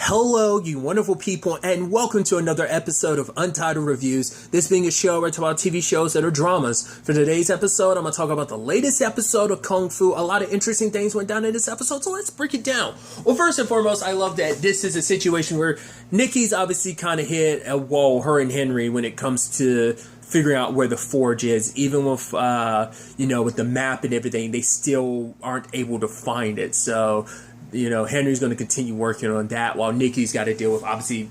Hello, you wonderful people, and welcome to another episode of Untitled Reviews. This being a show where I talk about TV shows that are dramas. For today's episode, I'm going to talk about the latest episode of Kung Fu. A lot of interesting things went down in this episode, so let's break it down. Well, first and foremost, I love that this is a situation where Nikki's obviously kind of hit a wall, her and Henry, when it comes to figuring out where the forge is. Even with, with the map and everything, they still aren't able to find it, so Henry's going to continue working on that while Nikki's got to deal with, obviously,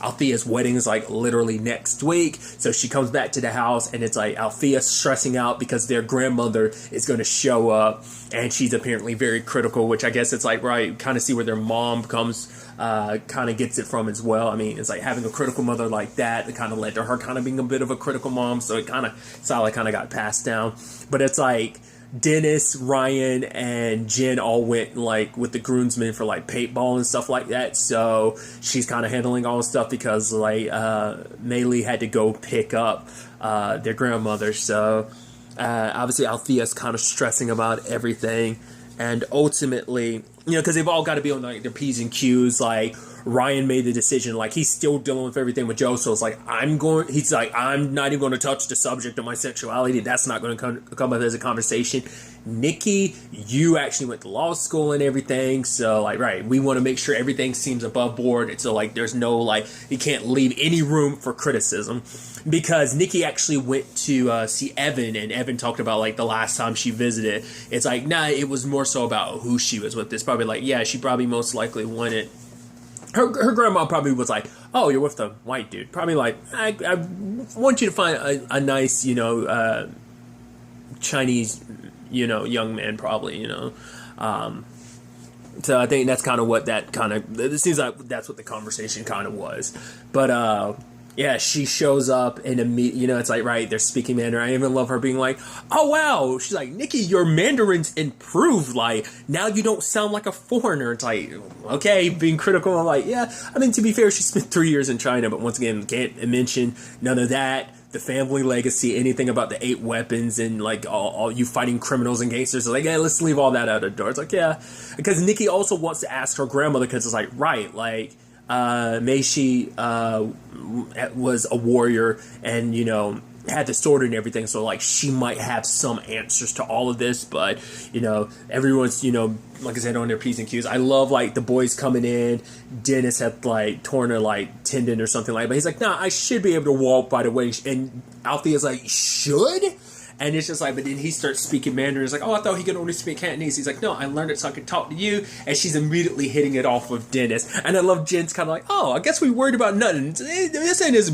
Althea's wedding is like literally next week. So she comes back to the house and it's like Althea stressing out because their grandmother is going to show up and she's apparently very critical, which I guess it's like, right, kind of see where their mom comes, kind of gets it from as well. I mean, it's like having a critical mother like that kind of led to her kind of being a bit of a critical mom. So it kind of got passed down. But it's like, Dennis, Ryan, and Jen all went like with the groomsmen for like paintball and stuff like that. So she's kind of handling all the stuff because like Mei Li had to go pick up their grandmother. So obviously Althea's kind of stressing about everything, and ultimately, because they've all got to be on like their P's and Q's. Like Ryan made the decision, like he's still dealing with everything with Joe, so it's like I'm not even going to touch the subject of my sexuality. That's not going to come up as a conversation. Nikki, you actually went to law school and everything, so like, right, we want to make sure everything seems above board, so like there's no, like, you can't leave any room for criticism. Because Nikki actually went to see Evan, and Evan talked about like the last time she visited. It's like, nah, it was more so about who she was with. It's probably like, yeah, she probably most likely wanted. Her grandma probably was like, oh, you're with the white dude. Probably like, I want you to find a nice, Chinese, young man, probably, So I think that's kind of what that kind of, it seems like that's what the conversation kind of was. But, yeah, she shows up and it's like, right, they're speaking Mandarin. I even love her being like, oh, wow. She's like, Nikki, your Mandarin's improved. Like, now you don't sound like a foreigner. It's like, okay, being critical. I'm like, yeah. I mean, to be fair, she spent 3 years in China. But once again, can't mention none of that. The family legacy, anything about the 8 weapons and like all you fighting criminals and gangsters. So like, yeah, let's leave all that out of the door. It's like, yeah. Because Nikki also wants to ask her grandmother, because it's like, right, like, Mei Shi was a warrior and, had the sword and everything. So, like, she might have some answers to all of this. But, everyone's, like I said, on their P's and Q's. I love, like, the boys coming in. Dennis had, like, torn a, like, tendon or something like that. But he's like, nah, I should be able to walk by the way. And Althea's like, should? And it's just like, but then he starts speaking Mandarin. It's like, oh, I thought he could only speak Cantonese. He's like, no, I learned it so I could talk to you. And she's immediately hitting it off with Dennis. And I love Jen's kind of like, oh, I guess we worried about nothing. This isn't as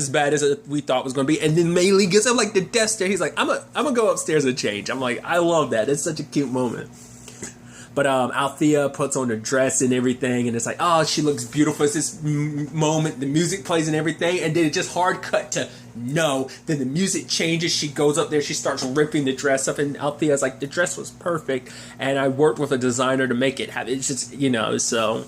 bad as we thought it was going to be. And then Mei Li gives him like the death stare. He's like, I'm gonna go upstairs and change. I'm like, I love that. It's such a cute moment. But Althea puts on her dress and everything, and it's like, oh, she looks beautiful. It's this moment, the music plays and everything, and then it just hard cut to no. Then the music changes. She goes up there, she starts ripping the dress up, and Althea's like, the dress was perfect, and I worked with a designer to make it happen. It's just, so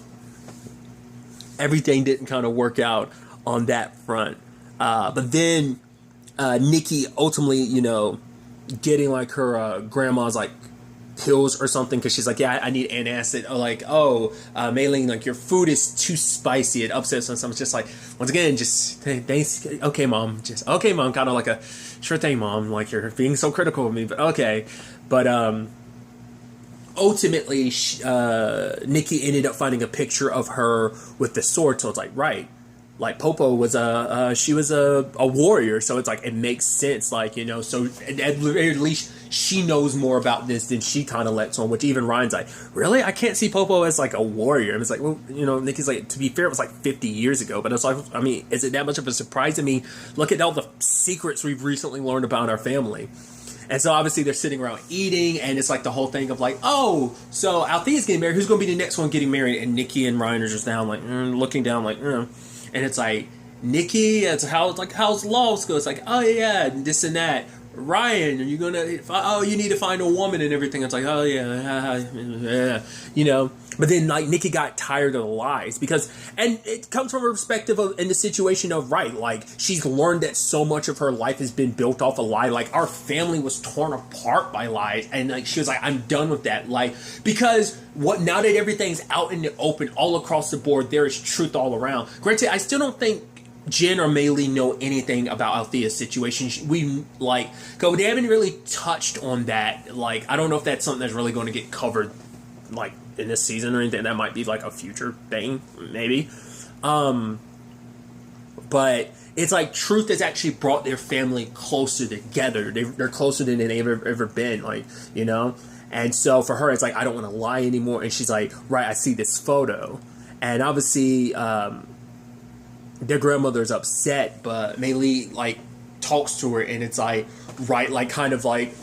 everything didn't kind of work out on that front. But then Nikki ultimately, getting like her grandma's like pills or something, because she's like, yeah, I need antacid. Or like, oh, Mei Ling, like, your food is too spicy, it upsets me. So it's just like, once again, just thanks, okay mom, kind of like a sure thing mom, like, you're being so critical of me, but okay. But ultimately Nikki ended up finding a picture of her with the sword. So it's like, right, like Popo was she was a warrior, so it's like it makes sense, like, so at least she knows more about this than she kind of lets on. Which even Ryan's like, really, I can't see Popo as like a warrior. And it's like, well, Nikki's like, to be fair, it was like 50 years ago, but it's like, I mean, is it that much of a surprise to me? Look at all the secrets we've recently learned about our family. And so obviously they're sitting around eating, and it's like the whole thing of like, oh, so Althea's getting married, who's going to be the next one getting married? And Nikki and Ryan are just down like looking down like, And it's like, Nikki, how's law school? It's like, oh yeah, this and that. Ryan, are you gonna? You need to find a woman and everything. It's like, oh yeah, you know. But then like Nikki got tired of the lies and it comes from a perspective of in the situation of like she's learned that so much of her life has been built off a lie. Like our family was torn apart by lies, and like she was like, I'm done with that. Like because now that everything's out in the open, all across the board, there is truth all around. Granted, I still don't think Jen or Mei Lee know anything about Althea's situation. We cause they haven't really touched on that. Like, I don't know if that's something that's really going to get covered, like in this season or anything. That might be like a future thing, maybe. But it's like truth has actually brought their family closer together. They're closer than they've ever been. Like, you know. And so for her, it's like I don't want to lie anymore. And she's like, right, I see this photo, and obviously. Their grandmother's upset, but Mei Lee like talks to her, and it's like kind of like,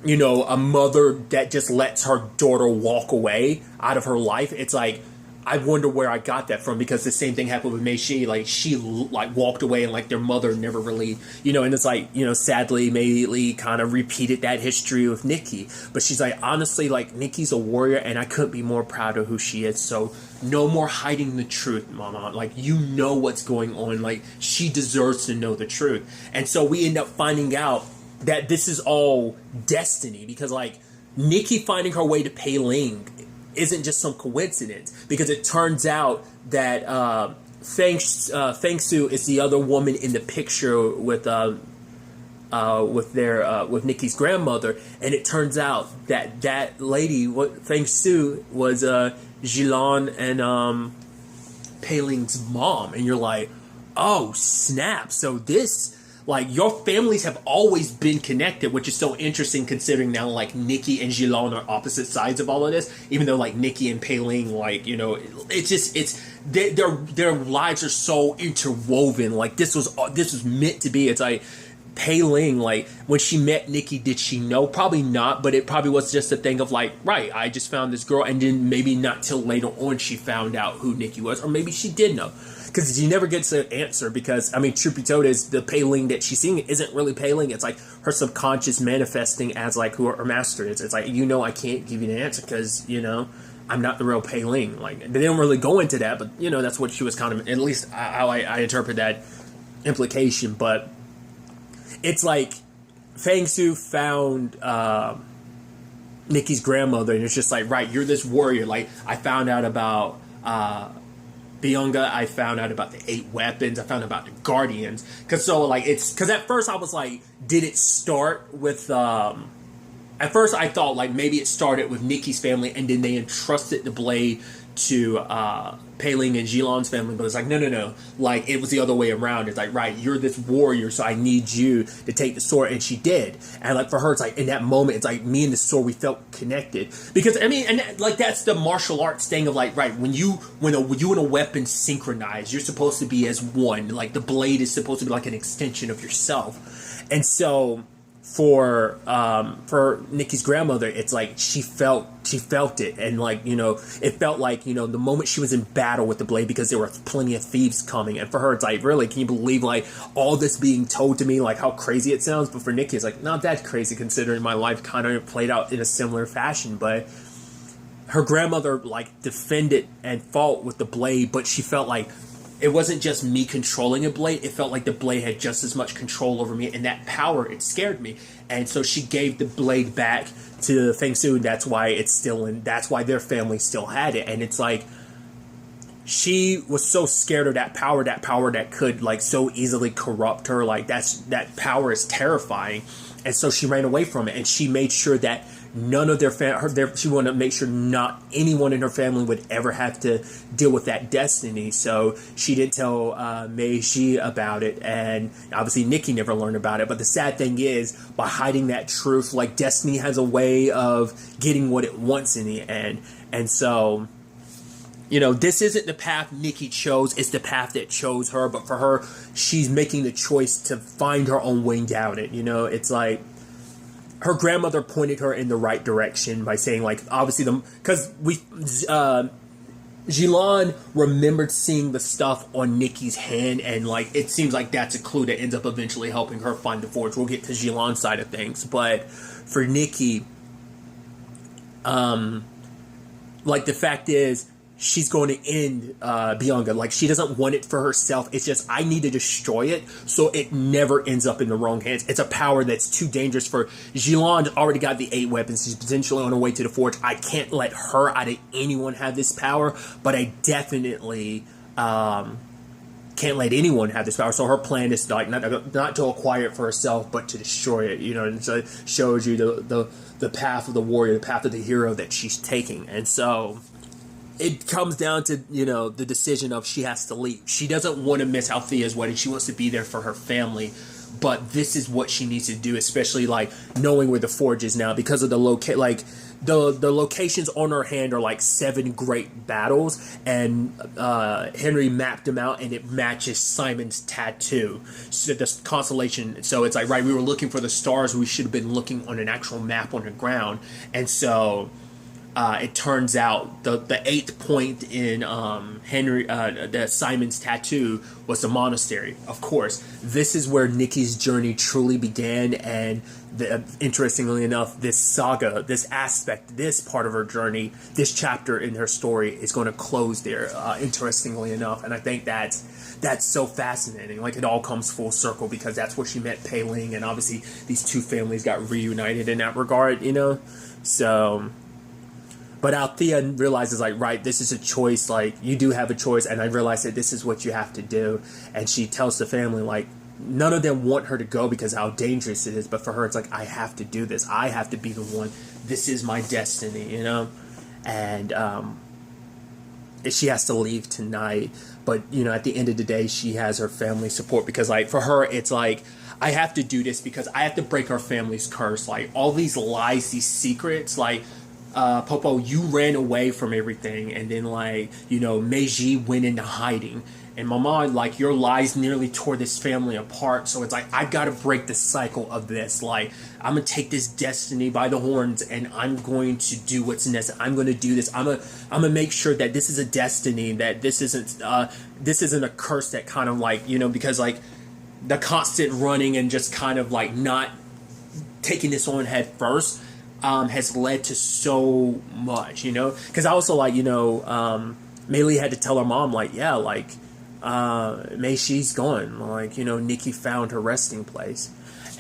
you know, a mother that just lets her daughter walk away out of her life. It's like I wonder where I got that from, because the same thing happened with Mei Shi. Like she like walked away, and like their mother never really, you know. And it's like, you know, sadly Mei Lee kind of repeated that history with Nikki. But she's like, honestly, like Nikki's a warrior, and I couldn't be more proud of who she is. So no more hiding the truth, Mama. Like, you know what's going on. Like, she deserves to know the truth. And so we end up finding out that this is all destiny, because like Nikki finding her way to Pei Ling isn't just some coincidence, because it turns out that Feng Su is the other woman in the picture with Nikki's grandmother, and it turns out that lady, Feng Su, was Jilan and Pei Ling's mom. And you're like, oh snap! So this, like, your families have always been connected, which is so interesting considering now like Nikki and Jilan are opposite sides of all of this. Even though like Nikki and Pei Ling, like, you know, their lives are so interwoven. Like this was meant to be. It's like Pei Ling, like when she met Nikki, did she know? Probably not, but it probably was just a thing of like, right, I just found this girl, and then maybe not till later on she found out who Nikki was, or maybe she did know. Because she never gets an answer, because, I mean, truth be told, is the Pei Ling that she's seeing isn't really Pei Ling. It's like her subconscious manifesting as like who her master is. It's like, you know, I can't give you an answer because, you know, I'm not the real Pei Ling. Like, they didn't really go into that, but, you know, that's what she was kind of, at least how I interpret that implication. But it's like Feng Su found Nikki's grandmother, and it's just like, right, you're this warrior. Like, I found out about Byunga, I found out about the 8 weapons, I found out about the Guardians. Because at first I was like, did it start with, at first I thought like maybe it started with Nikki's family, and then they entrusted the blade to Pei Ling and Jilan's family, but it's like, no. Like, it was the other way around. It's like, right, you're this warrior, so I need you to take the sword, and she did. And like, for her, it's like, in that moment, it's like, me and the sword, we felt connected. Because, I mean, and like, that's the martial arts thing of like, right, when you and a weapon synchronize, you're supposed to be as one. Like, the blade is supposed to be like an extension of yourself. And so for Nikki's grandmother, it's like she felt it, and like, you know, it felt like, you know, the moment she was in battle with the blade, because there were plenty of thieves coming, and for her it's like, really, can you believe like all this being told to me? Like, how crazy it sounds. But for Nikki, it's like, not that crazy considering my life kind of played out in a similar fashion. But her grandmother like defended and fought with the blade, but she felt like it wasn't just me controlling a blade. It felt like the blade had just as much control over me, and that power, it scared me. And so she gave the blade back to Feng Su, and that's why that's why their family still had it. And it's like, she was so scared of that power that could like so easily corrupt her. Like, that power is terrifying. And so she ran away from it, and she made sure that none of she wanted to make sure not anyone in her family would ever have to deal with that destiny. So she didn't tell Mei Shi about it, and obviously Nikki never learned about it. But the sad thing is, by hiding that truth, like, destiny has a way of getting what it wants in the end. And so, you know, this isn't the path Nikki chose, it's the path that chose her. But for her, she's making the choice to find her own way down it. You know, it's like, her grandmother pointed her in the right direction by saying, like, obviously because Jilan remembered seeing the stuff on Nikki's hand, and like it seems like that's a clue that ends up eventually helping her find the forge. We'll get to Jilan's side of things, but for Nikki, like the fact is, she's going to end Bianca. Like, she doesn't want it for herself. It's just, I need to destroy it so it never ends up in the wrong hands. It's a power that's too dangerous for Jilan. Already got the 8 weapons. She's potentially on her way to the forge. I can't let her out of anyone have this power, but I definitely can't let anyone have this power. So her plan is like not to acquire it for herself, but to destroy it. You know, and so it shows you the path of the warrior, the path of the hero that she's taking. And so it comes down to, you know, the decision of she has to leave. She doesn't want to miss Althea's wedding. She wants to be there for her family. But this is what she needs to do, especially like knowing where the forge is now because of the the locations on her hand are like 7 great battles, and Henry mapped them out, and it matches Simon's tattoo. So the constellation. So it's like, right, we were looking for the stars. We should have been looking on an actual map on the ground, and so. It turns out the 8th point in the Simon's tattoo was the monastery. Of course, this is where Nikki's journey truly began, and interestingly enough, this saga, this aspect, this part of her journey, this chapter in her story is going to close there. Interestingly enough, and I think that's so fascinating. Like, it all comes full circle because that's where she met Pei Ling, and obviously these two families got reunited in that regard. You know, so. But Althea realizes, like, right, this is a choice, like, you do have a choice, and I realize that this is what you have to do. And she tells the family, like, none of them want her to go because how dangerous it is, but for her, it's like, I have to do this. I have to be the one. This is my destiny, you know? And she has to leave tonight. But, you know, at the end of the day, she has her family support because, like, for her, it's like, I have to do this because I have to break our family's curse. Like, all these lies, these secrets, like, Popo, you ran away from everything, and then, like, you know, Meiji went into hiding, and Mama, like, your lies nearly tore this family apart, so it's like, I gotta break the cycle of this. Like, I'm gonna take this destiny by the horns, and I'm going to do what's necessary. I'm gonna do this. I'm gonna make sure that this is a destiny, that this isn't a curse that kind of, like, you know, because, like, the constant running and just kind of, like, not taking this on head first, has led to so much, you know? Because I also, like, you know, Mei Li had to tell her mom, like, yeah, like, Mei-Shi's gone. Like, you know, Nikki found her resting place.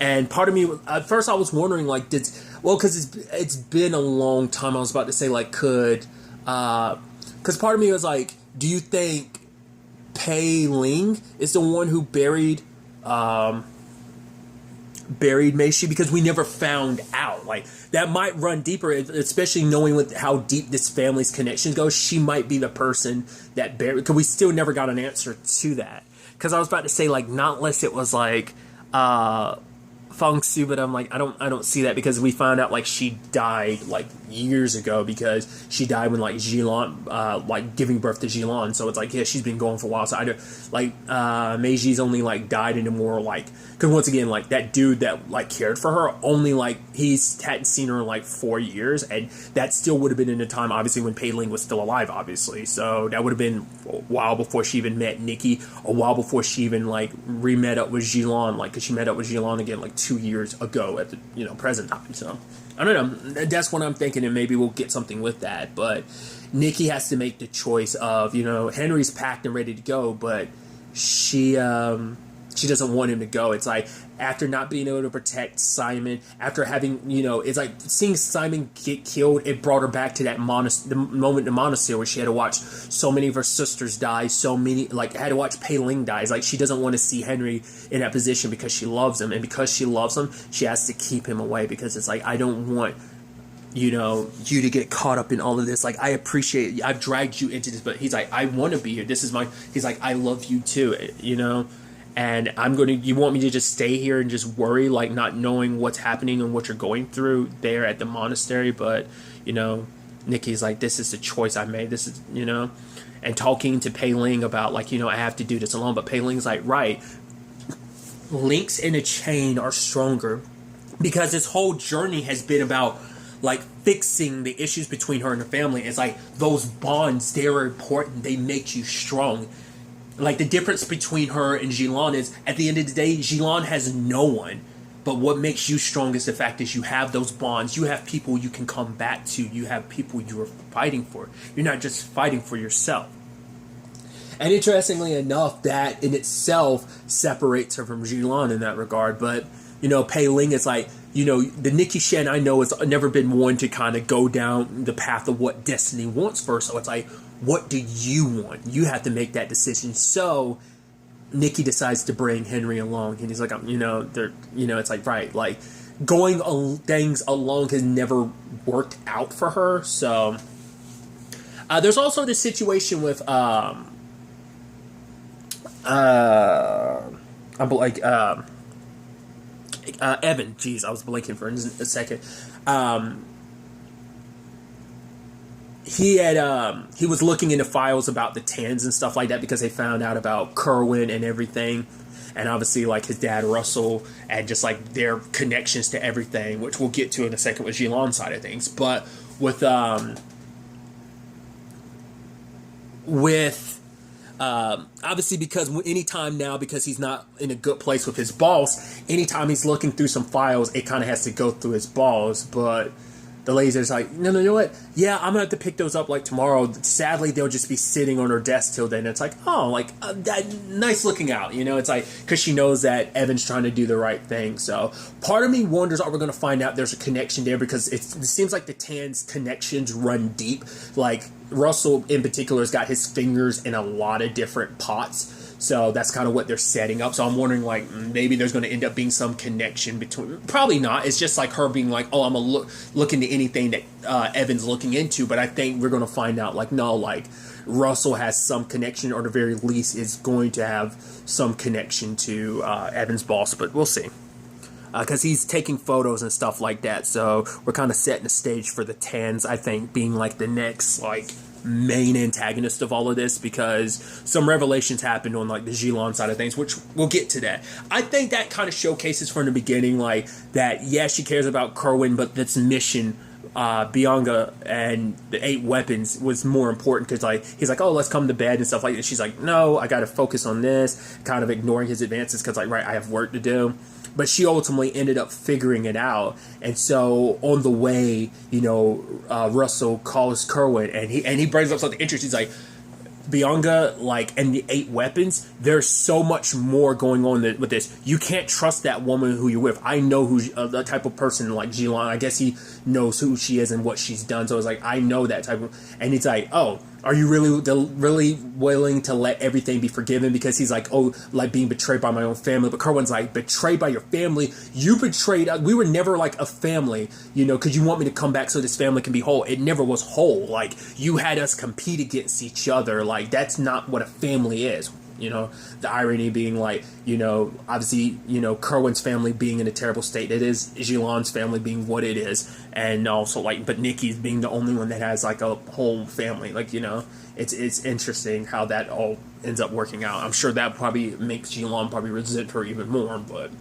And part of me, at first I was wondering, like, because it's been a long time. I was about to say, like, because part of me was like, do you think Pei Ling is the one who buried Mei-Shi? Because we never found out. Like, that might run deeper, especially knowing how deep this family's connections go. She might be the person that buried, because we still never got an answer to that. Because I was about to say, like, not unless it was like Feng Su, but I'm like, I don't see that, because we found out, like, she died like years ago, because she died when, like, Jilan, like, giving birth to Jilan. So it's like, yeah, she's been going for a while. So I don't, like, Meiji's only, like, died in a more, like, because once again, like, that dude that, like, cared for her only, like, hadn't seen her in, like, 4 years, and that still would have been in a time, obviously, when Pei Ling was still alive, obviously. So that would have been a while before she even met Nikki, a while before she even, like, re-met up with Jilan, like, because she met up with Jilan again, like, 2 years ago at the, you know, present time. So I don't know, that's what I'm thinking, and maybe we'll get something with that. But Nikki has to make the choice of, you know, Henry's packed and ready to go, but she doesn't want him to go. It's like, after not being able to protect Simon, after having, you know, it's like seeing Simon get killed, it brought her back to that the moment in the monastery where she had to watch so many of her sisters die, so many, like, had to watch Pei Ling die. It's like, she doesn't want to see Henry in that position because she loves him, and because she loves him, she has to keep him away, because it's like, I don't want, you know, you to get caught up in all of this. Like, I appreciate, I've dragged you into this, but he's like, I want to be here. This is he's like, I love you too, you know? And you want me to just stay here and just worry, like, not knowing what's happening and what you're going through there at the monastery. But, you know, Nikki's like, this is the choice I made. This is, you know, and talking to Pei Ling about, like, you know, I have to do this alone. But Pei Ling's like, right, links in a chain are stronger, because this whole journey has been about like fixing the issues between her and her family. It's like those bonds, they're important. They make you strong. Like the difference between her and Jilan is at the end of the day, Jilan has no one. But what makes you strong is the fact is you have those bonds. You have people you can come back to. You have people you are fighting for. You're not just fighting for yourself. And interestingly enough, that in itself separates her from Jilan in that regard. But, you know, Pei Ling is like, you know, the Nikki Shen I know has never been one to kind of go down the path of what destiny wants for. So it's like, what do you want? You have to make that decision. So Nikki decides to bring Henry along, and he's like, you know, they're, you know, it's like, right, like going things along has never worked out for her. So there's also this situation with I'm like Evan. Jeez, I was blinking for a second. He was looking into files about the Tans and stuff like that because they found out about Kerwin and everything, and obviously like his dad Russell and just like their connections to everything, which we'll get to in a second with Jilan's side of things. But with obviously because anytime now, because he's not in a good place with his boss, anytime he's looking through some files, it kind of has to go through his boss. But the lady's like, no, you know what? Yeah, I'm going to have to pick those up like tomorrow. Sadly, they'll just be sitting on her desk till then. It's like, oh, like that nice looking out, you know? It's like, because she knows that Evan's trying to do the right thing. So part of me wonders, are we going to find out there's a connection there? Because it seems like the Tans connections run deep. Like Russell in particular has got his fingers in a lot of different pots. So that's kind of what they're setting up. So I'm wondering, like, maybe there's going to end up being some connection between... Probably not. It's just like her being like, oh, I'm going to look into anything that Evan's looking into. But I think we're going to find out, like, no, like, Russell has some connection, or at the very least is going to have some connection to Evan's boss. But we'll see. Because he's taking photos and stuff like that. So we're kind of setting the stage for the Tans, I think, being, like, the next, like, main antagonist of all of this, because some revelations happened on like the Jilan side of things, which we'll get to that. I think that kind of showcases from the beginning, like that, yeah, she cares about Kerwin, but this mission, Bianca and the 8 weapons was more important, because like he's like, oh, let's come to bed and stuff like that. She's like, no, I got to focus on this, kind of ignoring his advances because like, right, I have work to do. But she ultimately ended up figuring it out. And so on the way, you know, Russell calls Kerwin, and he brings up something interesting. He's like, Bianca, like, and the 8 weapons, there's so much more going on with this. You can't trust that woman who you're with. I know who the type of person like Jilan. I guess he knows who she is and what she's done. So it's like, I know that type of... And he's like, oh, are you really willing to let everything be forgiven? Because he's like, oh, like being betrayed by my own family. But Kerwin's like, betrayed by your family? You betrayed... We were never like a family, you know, because you want me to come back so this family can be whole. It never was whole. Like, you had us compete against each other. Like, that's not what a family is. You know, the irony being like, you know, obviously, you know, Kerwin's family being in a terrible state. It is Jilan's family being what it is. And also like, but Nikki's being the only one that has like a whole family. Like, you know, it's interesting how that all ends up working out. I'm sure that probably makes Jilan probably resent her even more. But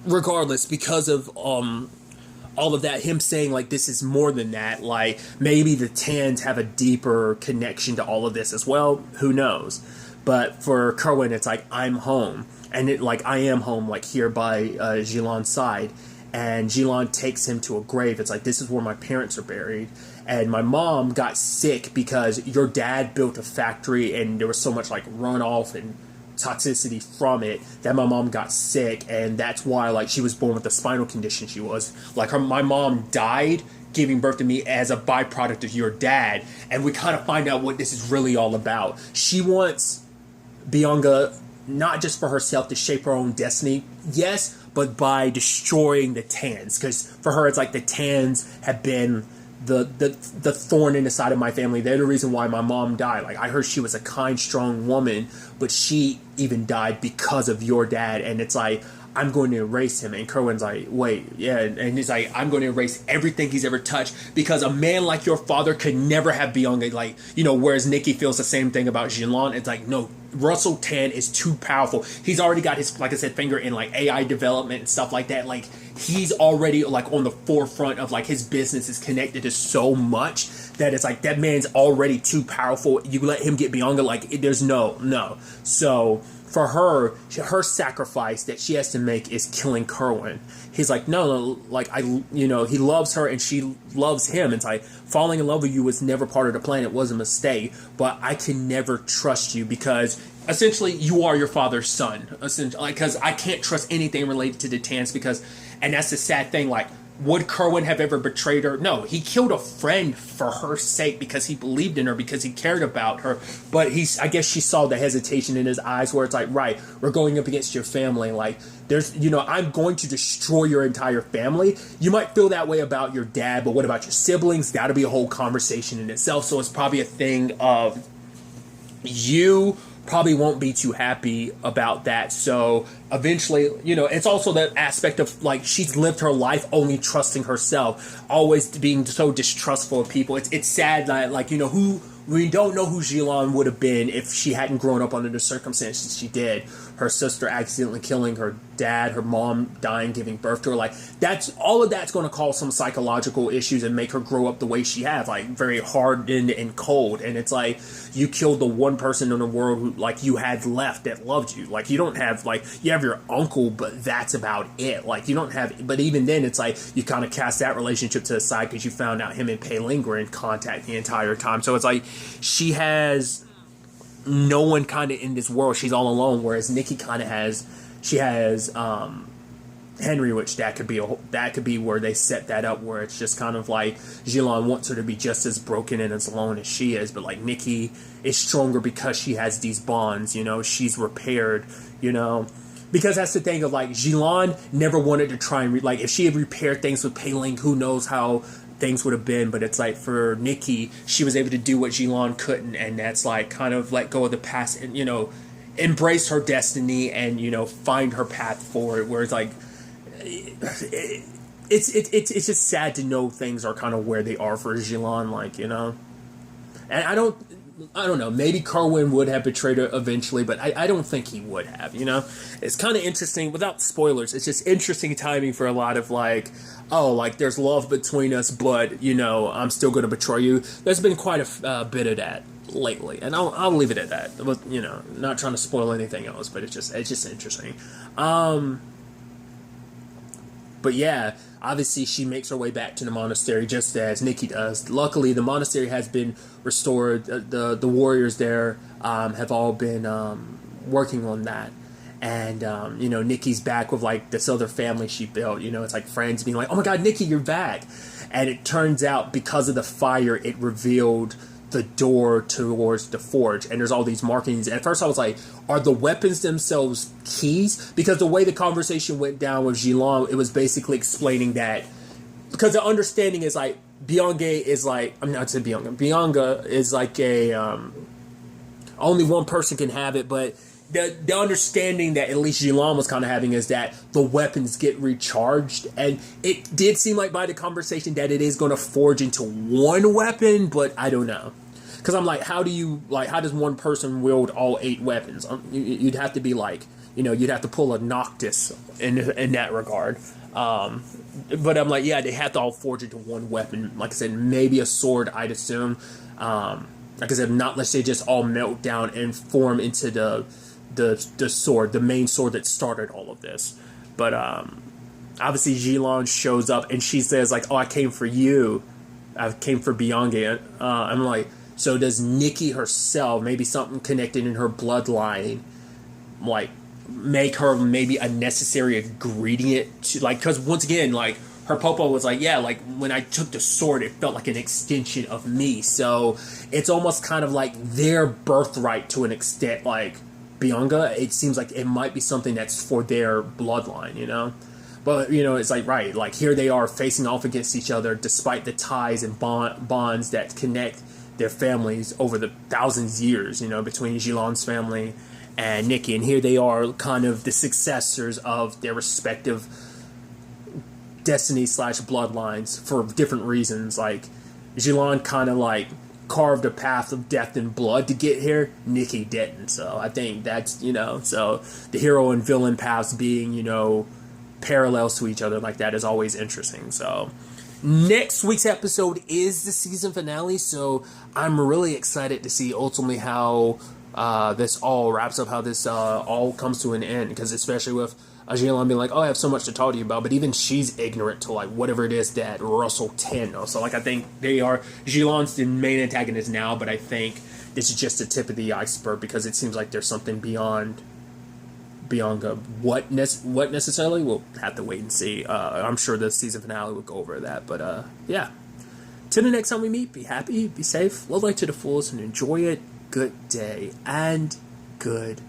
regardless, because of all of that, him saying like this is more than that, like maybe the Tans have a deeper connection to all of this as well, who knows. But for Kerwin, it's like, I'm home, and it like I am home, like here by Jilan's side, and Jilan takes him to a grave. It's like, this is where my parents are buried, and my mom got sick because your dad built a factory and there was so much like runoff and toxicity from it that my mom got sick, and that's why like she was born with the spinal condition she was. Like my mom died giving birth to me as a byproduct of your dad, and we kind of find out what this is really all about. She wants Bianca not just for herself to shape her own destiny, yes, but by destroying the Tans, because for her it's like the Tans have been the thorn in the side of my family. They're the reason why my mom died. Like, I heard she was a kind, strong woman, but she even died because of your dad. And it's like, I'm going to erase him. And Kerwin's like, wait, yeah. And he's like, I'm going to erase everything he's ever touched, because a man like your father could never have Bianca. Like, you know, whereas Nikki feels the same thing about Jilan. It's like, no, Russell Tan is too powerful. He's already got his, like I said, finger in like AI development and stuff like that. Like, he's already like on the forefront of like his business is connected to so much that it's like that man's already too powerful. You let him get Bianca, like there's no. So for her sacrifice that she has to make is killing Kerwin. He's like, no, like he loves her and she loves him. It's like falling in love with you was never part of the plan. It was a mistake, but I can never trust you because essentially you are your father's son. Essentially, because I can't trust anything related to the Tans and that's the sad thing. Like, would Kerwin have ever betrayed her? No, he killed a friend for her sake because he believed in her, because he cared about her. But I guess she saw the hesitation in his eyes where it's like, right, we're going up against your family. Like, I'm going to destroy your entire family. You might feel that way about your dad, but what about your siblings? That'll be a whole conversation in itself. So it's probably a thing of you probably won't be too happy about that. So eventually, it's also that aspect of like she's lived her life only trusting herself, always being so distrustful of people. It's sad that we don't know who Jilan would have been if she hadn't grown up under the circumstances she did. Her sister accidentally killing her dad, her mom dying, giving birth to her. Like all of that's going to cause some psychological issues and make her grow up the way she has, like very hardened and cold. And it's like you killed the one person in the world who like you had left that loved you. Like you don't have you have your uncle, but that's about it. Like you don't have. But even then, it's like you kind of cast that relationship to the side because you found out him and Pei Ling were in contact the entire time. So it's like she has no one kind of in this world. She's all alone, whereas Nikki kind of has Henry, which that could be where they set that up, where it's just kind of like Jilan wants her to be just as broken and as alone as she is, but like Nikki is stronger because she has these bonds, she's repaired, because that's the thing of like Jilan never wanted to try and if she had repaired things with Pei Ling, who knows how things would have been. But it's like for Nikki, she was able to do what Jilan couldn't, and that's like kind of let go of the past and embrace her destiny and find her path forward. Where it's like it's just sad to know things are kind of where they are for Jilan, and I don't know, maybe Kerwin would have betrayed her eventually, but I don't think he would have, It's kind of interesting, without spoilers, it's just interesting timing for a lot of there's love between us, but, I'm still going to betray you. There's been quite a bit of that lately, and I'll leave it at that. But, not trying to spoil anything else, but it's just interesting. But yeah, obviously she makes her way back to the monastery just as Nikki does. Luckily, the monastery has been restored. The warriors there have all been working on that. And, Nikki's back with, this other family she built. It's like friends being like, oh my God, Nikki, you're back. And it turns out because of the fire, it revealed the door towards the forge. And there's all these markings. And at first I was like, are the weapons themselves keys? Because the way the conversation went down with Jilan, it was basically explaining that. Because the understanding is Bianca is Bianca is only one person can have it, but the understanding that at least Jilan was kind of having is that the weapons get recharged, and it did seem like by the conversation that it is going to forge into one weapon, but I don't know. Because I'm like, how does one person wield all 8 weapons? You'd have to be you'd have to pull a Noctis in that regard. But I'm like, yeah, they have to all forge into one weapon. Like I said, maybe a sword, I'd assume. Like I said, not unless they just all melt down and form into the sword, the main sword that started all of this. But obviously Jilan shows up and she says oh, I came for you. I came for Bianca. I'm like, so does Nikki herself, maybe something connected in her bloodline, make her maybe a necessary ingredient to because once again her popo was when I took the sword, it felt like an extension of me. So it's almost kind of like their birthright to an extent. Bianca, it seems like it might be something that's for their bloodline, But, it's right, here they are facing off against each other despite the ties and bonds that connect their families over the thousands of years, between Jilan's family and Nikki. And here they are kind of the successors of their respective destiny / bloodlines for different reasons. Jilan kind of carved a path of death and blood to get here. Nikki didn't. So I think that's, so the hero and villain paths being, parallels to each other like that is always interesting. So next week's episode is the season finale, so I'm really excited to see ultimately how this all wraps up, how this all comes to an end, because especially with Ajilan being like, oh, I have so much to talk to you about, but even she's ignorant to like whatever it is that Russell 10 knows. So like I think Ajilan's the main antagonist now, but I think this is just the tip of the iceberg, because it seems like there's something beyond what necessarily. We'll have to wait and see. I'm sure the season finale will go over that, but yeah. Till the next time we meet, be happy, be safe, live life to the fullest, and enjoy it. Good day and good